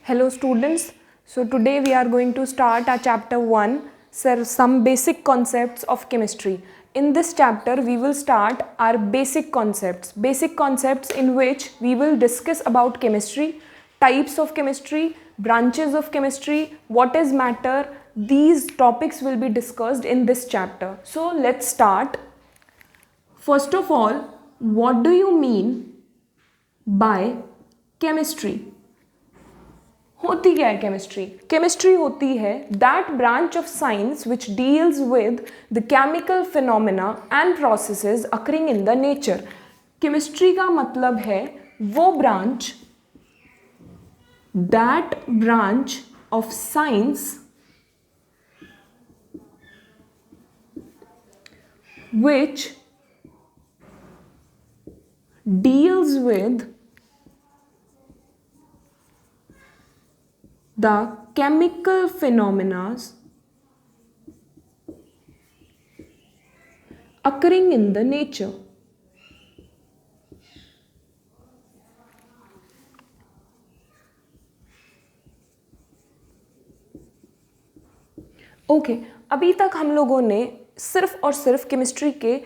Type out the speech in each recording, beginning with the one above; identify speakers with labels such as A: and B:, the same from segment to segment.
A: Hello students, so today we are going to start our chapter 1, sir, some basic concepts of chemistry. In this chapter we will start our basic concepts in which we will discuss about chemistry, types of chemistry, branches of chemistry, what is matter. These topics will be discussed in this chapter. So let's start. First of all, what do you mean by chemistry? होती क्या है chemistry? Chemistry होती है that branch of science which deals with the chemical phenomena and processes occurring in the nature. Chemistry का मतलब है वो branch, that branch of science which deals with the chemical phenomena occurring in the nature. Okay, अभी तक हम लोगों ने सिर्फ और सिर्फ केमिस्ट्री के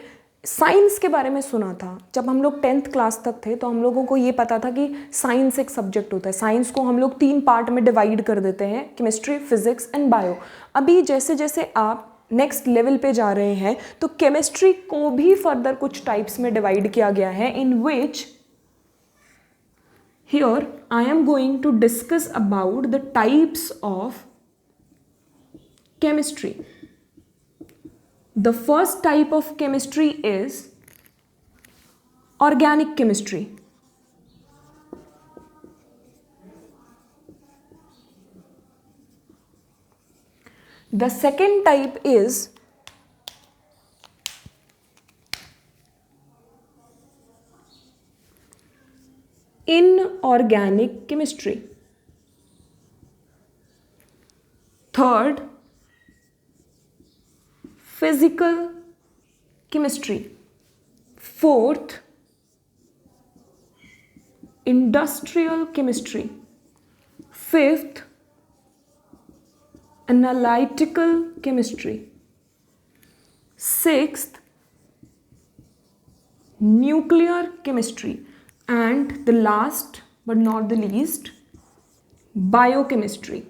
A: साइंस के बारे में सुना था. जब हम लोग 10th क्लास तक थे तो हम लोगों को ये पता था कि साइंस एक सब्जेक्ट होता है. साइंस को हम लोग 3 पार्ट में डिवाइड कर देते हैं, केमिस्ट्री, फिजिक्स एंड बायो. अभी जैसे जैसे आप नेक्स्ट लेवल पे जा रहे हैं तो केमिस्ट्री को भी फर्दर कुछ टाइप्स में डिवाइड किया गया है, in which here I am going to discuss about the types of chemistry. The first type of chemistry is organic chemistry. The second type is inorganic chemistry. Third, physical chemistry. Fourth, industrial chemistry. Fifth, analytical chemistry. Sixth, nuclear chemistry. And the last but not the least, biochemistry.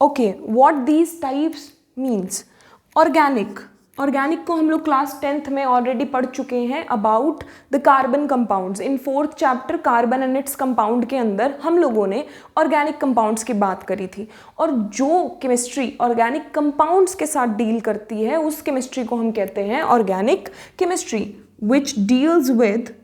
A: Okay, what these types means. Organic को हम लोग class 10th में already पढ़ चुके हैं about the carbon compounds. In 4th chapter carbon and its compound के अंदर हम लोगों ने ऑर्गेनिक कंपाउंड्स की बात करी थी. और जो केमिस्ट्री ऑर्गेनिक कंपाउंड्स के साथ डील करती है उस केमिस्ट्री को हम कहते हैं organic chemistry, which deals with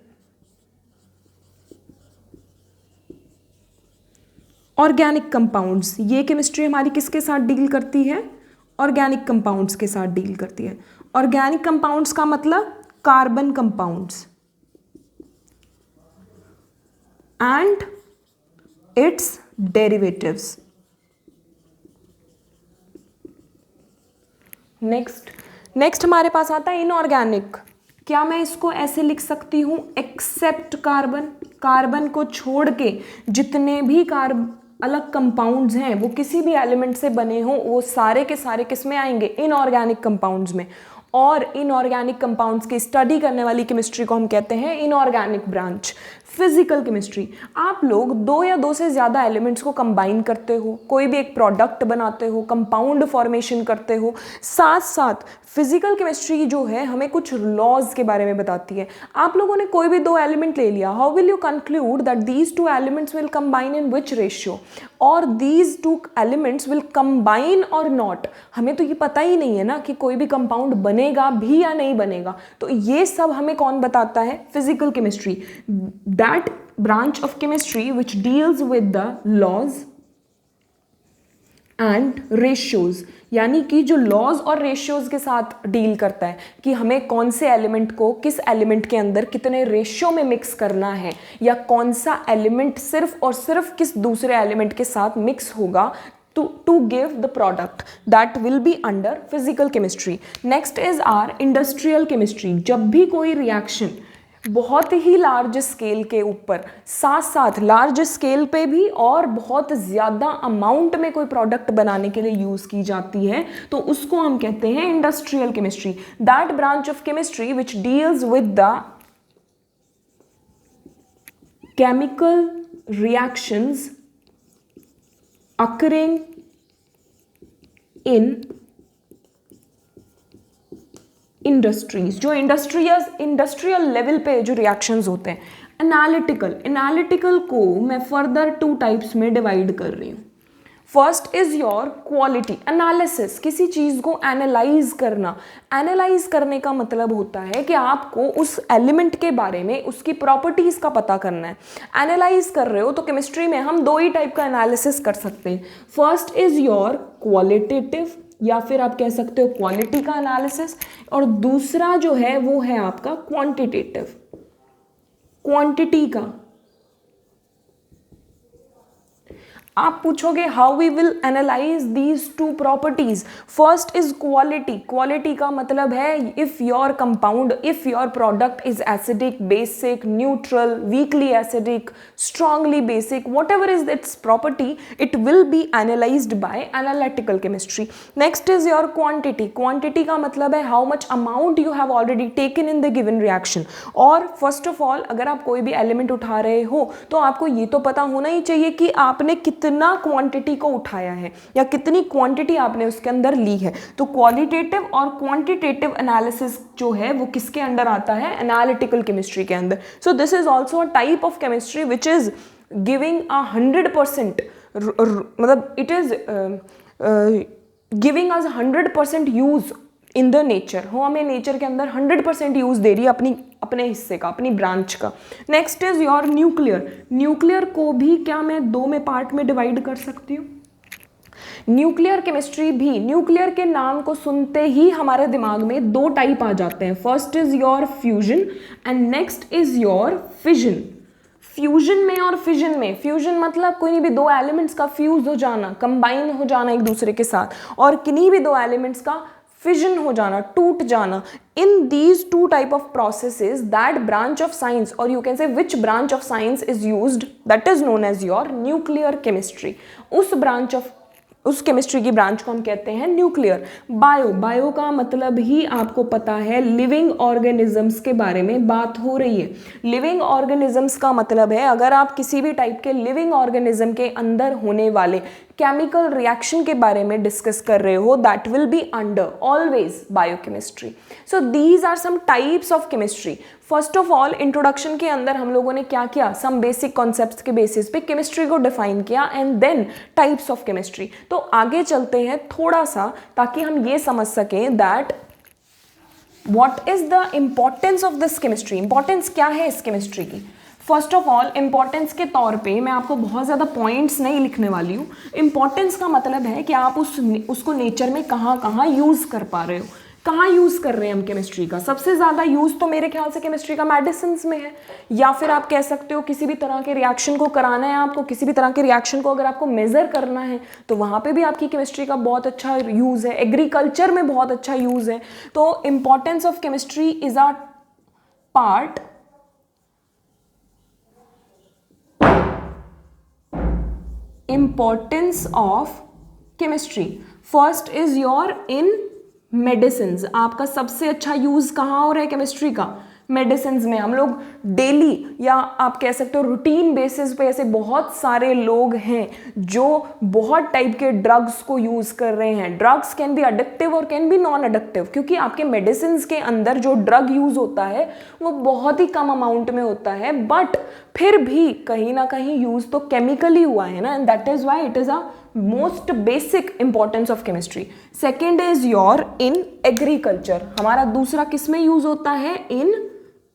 A: organic compounds. ये केमिस्ट्री हमारी किसके साथ डील करती है? ऑर्गेनिक कंपाउंड्स के साथ डील करती है. ऑर्गेनिक कंपाउंड्स का मतलब carbon compounds and it's derivatives. Next हमारे पास आता है इनऑर्गेनिक. क्या मैं इसको ऐसे लिख सकती हूं, एक्सेप्ट कार्बन? कार्बन को छोड़ के जितने भी अलग कंपाउंड्स हैं वो किसी भी एलिमेंट से बने हों, वो सारे के सारे किस में आएंगे? इनऑर्गेनिक कंपाउंड्स में. और इनऑर्गेनिक कंपाउंड्स की स्टडी करने वाली केमिस्ट्री को हम कहते हैं इनऑर्गेनिक ब्रांच. फिजिकल केमिस्ट्री, आप लोग 2 या 2 से ज़्यादा एलिमेंट्स को कंबाइन करते हो, कोई भी एक प्रोडक्ट बनाते हो, कंपाउंड फॉर्मेशन करते हो. साथ साथ फिजिकल केमिस्ट्री जो है हमें कुछ लॉज के बारे में बताती है. आप लोगों ने कोई भी 2 एलिमेंट ले लिया, how will you conclude that these 2 elements will combine in which ratio, और दीज 2 एलिमेंट्स विल कंबाइन और नॉट. हमें तो ये पता ही नहीं है ना कि कोई भी कंपाउंड बनेगा भी या नहीं बनेगा. तो ये सब हमें कौन बताता है? Physical chemistry. That branch of chemistry which deals with the laws and ratios, यानी कि जो लॉज और रेशियोज के साथ डील करता है कि हमें कौन से एलिमेंट को किस एलिमेंट के अंदर कितने रेशियो में मिक्स करना है, या कौन सा एलिमेंट सिर्फ और सिर्फ किस दूसरे एलिमेंट के साथ मिक्स होगा to give the product, that will be under physical chemistry. Next is our industrial chemistry. जब भी कोई रिएक्शन बहुत ही लार्ज स्केल के ऊपर, साथ साथ लार्ज स्केल पे भी और बहुत ज़्यादा अमाउंट में कोई प्रोडक्ट बनाने के लिए यूज़ की जाती है, तो उसको हम कहते हैं industrial chemistry. That branch of chemistry which deals with the chemical reactions occurring in industries, जो इंडस्ट्रियल लेवल पे जो रिएक्शंस होते हैं। एनालिटिकल को मैं फर्दर 2 टाइप्स में डिवाइड कर रही हूँ। First is your quality analysis, किसी चीज़ को एनालाइज करना। एनालाइज करने का मतलब होता है कि आपको उस एलिमेंट के बारे में उसकी प्रॉपर्टीज़ का पता करना है। एनालाइज कर रहे हो तो केमिस्ट्री में हम 2 ही टाइप का एनालिसिस कर सकते हैं। फर्स्ट इज योर क्वालिटेटिव, या फिर आप कह सकते हो क्वालिटी का एनालिसिस, और दूसरा जो है वो है आपका क्वांटिटेटिव, क्वांटिटी का। आप पूछोगे how we will analyse these 2 properties. First is quality. Quality का मतलब है if your compound, if your product is acidic, basic, neutral, weakly acidic, strongly basic, whatever is its property, it will be analysed by analytical chemistry. Next is your quantity. Quantity का मतलब है how much amount you have already taken in the given reaction. और first of all अगर आप कोई भी element उठा रहे हो तो आपको ये तो पता होना ही चाहिए कि आपने कितना क्वांटिटी को उठाया है या कितनी क्वांटिटी आपने उसके अंदर ली है। तो क्वालिटेटिव और क्वांटिटेटिव एनालिसिस जो है वो किसके अंदर आता है? एनालिटिकल केमिस्ट्री के अंदर। सो this is also a type of chemistry which is giving 100%, मतलब it is giving us 100% use in the nature. हो हमें नेचर के अंदर 100% यूज दे रही है अपने हिस्से का, अपनी ब्रांच का। Next is your nuclear. Nuclear को भी क्या मैं 2 में पार्ट में डिवाइड कर सकती हूँ? न्यूक्लियर केमिस्ट्री भी, न्यूक्लियर के नाम को सुनते ही हमारे दिमाग में 2 टाइप आ जाते हैं। First is your fusion and next is your fission. Fusion में और फिजन में, फ्यूजन मतलब कोई भी 2 एलिमेंट्स का फ्यूज हो जाना, कंबाइन हो जाना एक दूसरे के साथ, और किन्हीं भी 2 एलिमेंट्स का फिजन हो जाना, टूट जाना। In these 2 type of processes that branch of science, और you can say which branch of science is used, that is known as your nuclear chemistry. उस केमिस्ट्री की ब्रांच को हम कहते हैं न्यूक्लियर। बायो का मतलब ही आपको पता है, लिविंग ऑर्गेनिजम्स के बारे में बात हो रही है। लिविंग ऑर्गेनिजम्स का मतलब है अगर आप किसी भी टाइप के लिविंग ऑर्गेनिज्म के अंदर होने वाले केमिकल रिएक्शन के बारे में डिस्कस कर रहे हो, that will be under always biochemistry. So these are some types of chemistry. First of all introduction के अंदर हम लोगों ने क्या किया, सम बेसिक कॉन्सेप्ट्स के बेसिस पे केमिस्ट्री को डिफाइन किया and then types of chemistry. तो आगे चलते हैं थोड़ा सा ताकि हम ये समझ सकें that what is the importance of this chemistry. Importance क्या है इस केमिस्ट्री की? फर्स्ट ऑफ ऑल इंपॉर्टेंस के तौर पे मैं आपको बहुत ज़्यादा पॉइंट्स नहीं लिखने वाली हूँ। इंपॉर्टेंस का मतलब है कि आप उसको नेचर में कहाँ कहाँ यूज़ कर पा रहे हो, कहाँ यूज़ कर रहे हैं हम केमिस्ट्री का। सबसे ज़्यादा यूज़ तो मेरे ख्याल से केमिस्ट्री का मेडिसिन में है, या फिर आप कह सकते हो किसी भी तरह के रिएक्शन को कराना है आपको, किसी भी तरह के रिएक्शन को अगर आपको मेज़र करना है तो वहाँ पे भी आपकी केमिस्ट्री का बहुत अच्छा यूज़ है। एग्रीकल्चर में बहुत अच्छा यूज़ है। तो importance of chemistry is a part importance of chemistry. First is your in medicines. आपका सबसे अच्छा यूज कहाँ हो रहा है केमिस्ट्री का? मेडिसिन्स में। हम लोग डेली या आप कह सकते हो रूटीन बेसिस पे ऐसे बहुत सारे लोग हैं जो बहुत टाइप के ड्रग्स को यूज़ कर रहे हैं। ड्रग्स कैन बी अडिक्टिव और कैन बी नॉन अडिक्टिव, क्योंकि आपके मेडिसिन्स के अंदर जो ड्रग यूज़ होता है वो बहुत ही कम अमाउंट में होता है, बट फिर भी कहीं ना कहीं यूज़ तो केमिकली हुआ है ना, and that is why it is a most basic importance of chemistry. Second is your in agriculture. हमारा दूसरा किस में यूज़ होता है? इन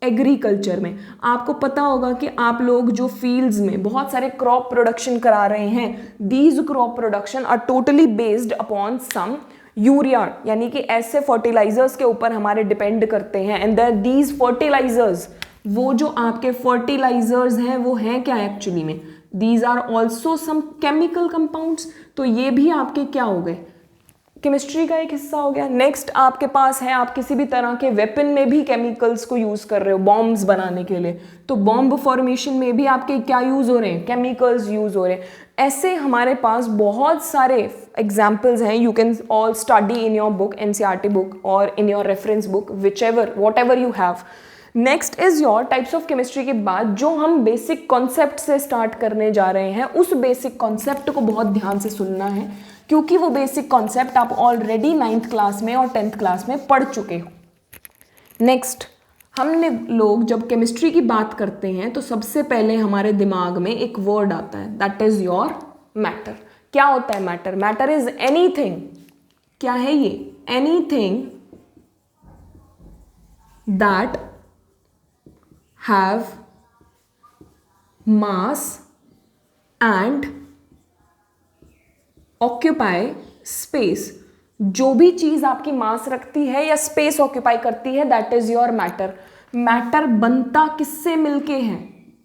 A: एग्रीकल्चर में। आपको पता होगा कि आप लोग जो फील्ड्स में बहुत सारे क्रॉप प्रोडक्शन करा रहे हैं, these crop production are totally based upon some urea, यानी कि ऐसे फर्टिलाइजर्स के ऊपर हमारे डिपेंड करते हैं। एंड दीज फर्टिलाइजर्स, वो जो आपके फर्टिलाइजर्स हैं वो हैं क्या एक्चुअली में? These are also some chemical compounds. तो ये भी आपके क्या हो गए? केमिस्ट्री का एक हिस्सा हो गया। नेक्स्ट आपके पास है, आप किसी भी तरह के वेपन में भी केमिकल्स को यूज़ कर रहे हो बॉम्ब्स बनाने के लिए, तो बॉम्ब फॉर्मेशन में भी आपके क्या यूज़ हो रहे हैं, केमिकल्स यूज़ हो रहे हैं। ऐसे हमारे पास बहुत सारे एग्जाम्पल्स हैं। You can all study in your book, NCERT book और in your reference book, whichever whatever you have. Next is your types of chemistry के बाद जो हम बेसिक कॉन्सेप्ट से स्टार्ट करने जा रहे हैं, उस बेसिक कॉन्सेप्ट को बहुत ध्यान से सुनना है, क्योंकि वो बेसिक कॉन्सेप्ट आप ऑलरेडी 9th क्लास में और 10th क्लास में पढ़ चुके हो। नेक्स्ट, हमने लोग जब केमिस्ट्री की बात करते हैं तो सबसे पहले हमारे दिमाग में एक वर्ड आता है, दैट इज योर मैटर। क्या होता है मैटर? मैटर इज एनीथिंग, क्या है ये? Anything that have mass and occupy space. जो भी चीज आपकी मास रखती है या स्पेस ऑक्यूपाई करती है, that is your matter. Matter बनता किससे मिलके है?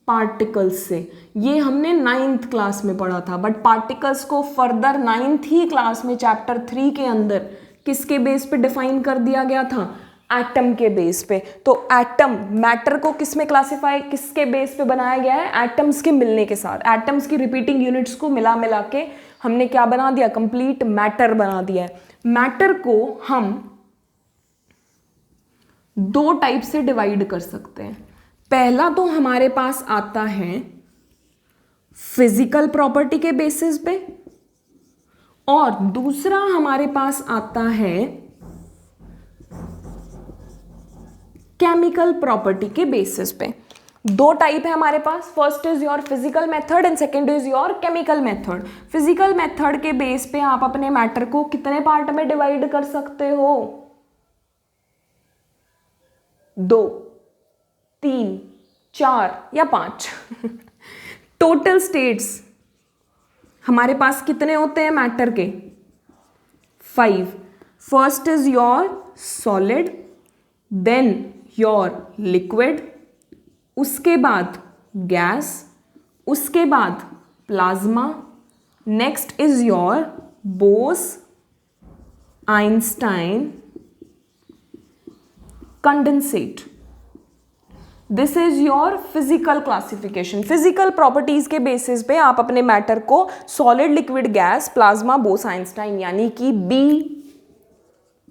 A: पार्टिकल्स से। ये हमने 9th क्लास में पढ़ा था, बट पार्टिकल्स को फर्दर 9th ही क्लास में चैप्टर 3 के अंदर किसके बेस पे डिफाइन कर दिया गया था? एटम के बेस पे। तो एटम, मैटर को किस में क्लासिफाई, किसके बेस पे बनाया गया है? एटम्स के मिलने के साथ, एटम्स की रिपीटिंग यूनिट्स को मिला मिला के हमने क्या बना दिया? कंप्लीट मैटर बना दिया है। मैटर को हम 2 टाइप से डिवाइड कर सकते हैं। पहला तो हमारे पास आता है फिजिकल प्रॉपर्टी के बेसिस पे, और दूसरा हमारे पास आता है केमिकल प्रॉपर्टी के बेसिस पे। 2 टाइप है हमारे पास, first is your physical method and second is your chemical method. Physical method के बेस पे आप अपने मैटर को कितने पार्ट में डिवाइड कर सकते हो? 2, 3, 4 या 5 टोटल स्टेट्स हमारे पास कितने होते हैं मैटर के? 5। First is your solid, then your liquid, उसके बाद गैस, उसके बाद plasma, next is your Bose Einstein condensate. This is your physical classification. Physical properties के बेसिस पे आप अपने मैटर को solid, liquid, gas, plasma, Bose Einstein यानी कि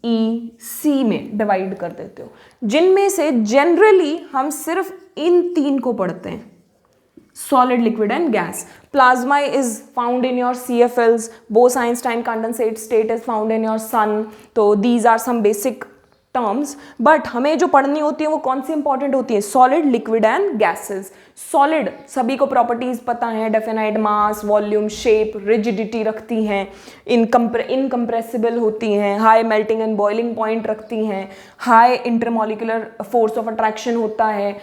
A: BEC में डिवाइड कर देते हो, जिनमें से जनरली हम सिर्फ इन 3 को पढ़ते हैं, solid, liquid and gas. Plasma is found in your CFLs, Bose Einstein condensate state is found in your sun. तो these are some basic terms, but हमें जो पढ़नी होती है वो कौन सी इंपॉर्टेंट होती है? Solid, liquid and gases. Solid सभी को प्रॉपर्टीज पता है, डेफिनाइट मास, वॉल्यूम, शेप, रिजिडिटी रखती हैं, इनकम्प्रेसिबल होती हैं, high melting and boiling point रखती हैं, high intermolecular force of attraction होता है,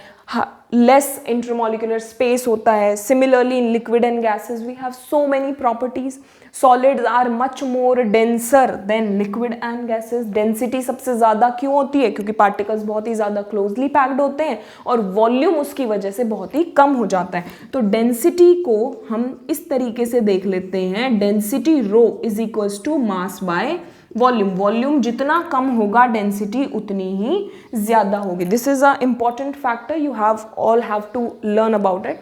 A: less intermolecular space होता है. Similarly in liquid and gases we have so many properties. Solids are much more denser than liquid and gases. Density सबसे ज़्यादा क्यों होती है? क्योंकि particles बहुत ही ज़्यादा closely packed होते हैं और volume उसकी वजह से बहुत ही कम हो जाता है. तो density को हम इस तरीके से देख लेते हैं, density rho is equals to mass by volume जितना कम होगा डेंसिटी उतनी ही ज्यादा होगी. This is a important factor, you have all have to learn about it.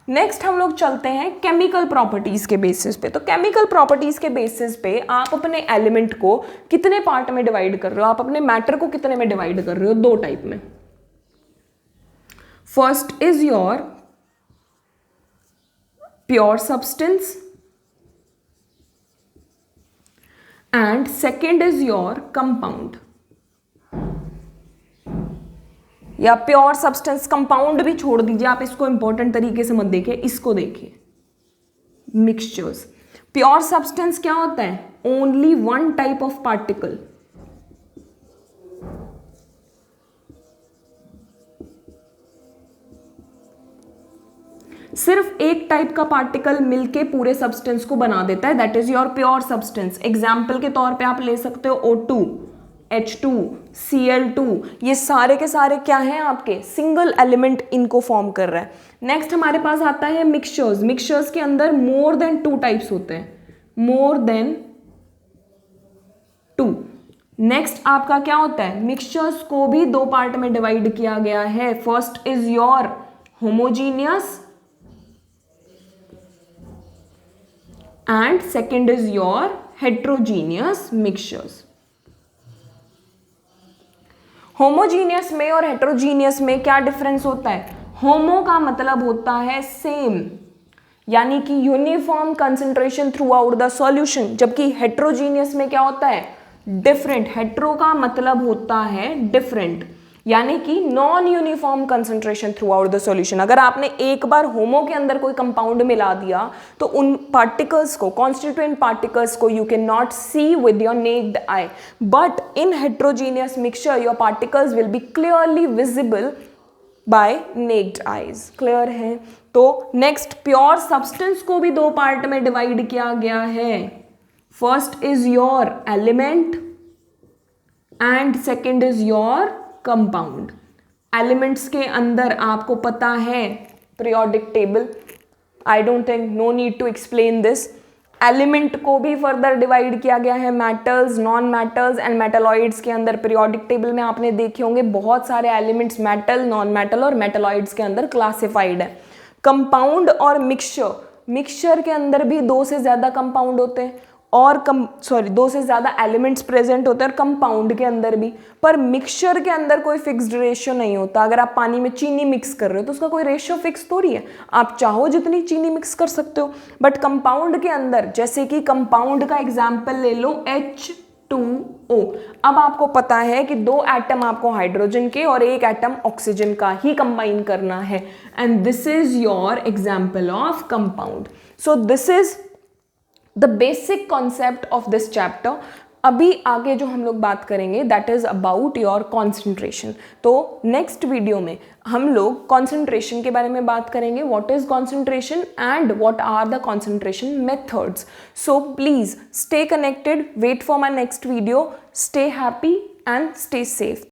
A: Next हम लोग चलते हैं केमिकल प्रॉपर्टीज के बेसिस पे. तो केमिकल प्रॉपर्टीज के बेसिस पे आप अपने एलिमेंट को कितने पार्ट में डिवाइड कर रहे हो, आप अपने मैटर को कितने में डिवाइड कर रहे हो? 2 टाइप में. First is your pure substance and second is your compound. या प्योर सब्सटेंस, कंपाउंड भी छोड़ दीजिए, आप इसको इंपॉर्टेंट तरीके से मत देखिए, इसको देखिए. मिक्सचर्स. प्योर सब्सटेंस क्या होता है? Only one type of particle. सिर्फ एक टाइप का पार्टिकल मिलके पूरे सब्सटेंस को बना देता है, that is your pure substance. Example के तौर पे आप ले सकते हो O2, H2, Cl2. ये सारे के सारे क्या हैं आपके? सिंगल एलिमेंट इनको फॉर्म कर रहा है. नेक्स्ट हमारे पास आता है मिक्सचर्स. मिक्सचर्स के अंदर मोर देन 2 टाइप्स होते हैं. More than 2। नेक्स्ट आपका क्या होता है, मिक्सचर्स को भी दो पार्ट में डिवाइड किया गया है। First is your homogeneous and second is your heterogeneous mixtures. Homogeneous में और हेट्रोजीनियस में क्या डिफरेंस होता है, होमो का मतलब होता है सेम, यानी कि uniform concentration through out the solution, जबकि हेट्रोजीनियस में क्या होता है, डिफरेंट। हेट्रो का मतलब होता है डिफरेंट, यानी कि non uniform concentration through out the solution. अगर आपने एक बार होमो के अंदर कोई कंपाउंड मिला दिया तो उन पार्टिकल्स को, कॉन्स्टिट्यूएंट पार्टिकल्स को you can not see with your naked eye, but in heterogeneous mixture your particles will be clearly visible by naked eyes. Clear है? तो नेक्स्ट, प्योर सब्सटेंस को भी दो पार्ट में डिवाइड किया गया है। First is your element and second is your compound. Elements के अंदर आपको पता है periodic table, I don't think no need to explain this. Element को भी फर्दर डिवाइड किया गया है metals, non metals and metalloids के अंदर। पीरियोडिक टेबल में आपने देखे होंगे बहुत सारे एलिमेंट्स मेटल, नॉन मेटल और मेटलॉइड्स के अंदर क्लासिफाइड है। कंपाउंड और मिक्सचर, मिक्सचर के अंदर भी दो से ज्यादा कंपाउंड होते हैं और दो से ज्यादा एलिमेंट्स प्रेजेंट होते हैं, और कंपाउंड के अंदर भी। पर मिक्सचर के अंदर कोई फिक्स्ड रेशियो नहीं होता। अगर आप पानी में चीनी मिक्स कर रहे हो तो उसका कोई रेशियो फिक्स थोड़ी है, आप चाहो जितनी चीनी मिक्स कर सकते हो। बट कंपाउंड के अंदर, जैसे कि कंपाउंड का एग्जाम्पल ले लो H2O। अब आपको पता है कि दो एटम आपको हाइड्रोजन के और एक एटम ऑक्सीजन का ही कंबाइन करना है, and this is your example of compound. So this is the basic concept of this chapter. अभी आगे जो हम लोग बात करेंगे that is about your concentration. तो नेक्स्ट वीडियो में हम लोग कॉन्सेंट्रेशन के बारे में बात करेंगे, what is concentration and what are the concentration methods. So please stay connected, wait for my next video, stay happy and stay safe.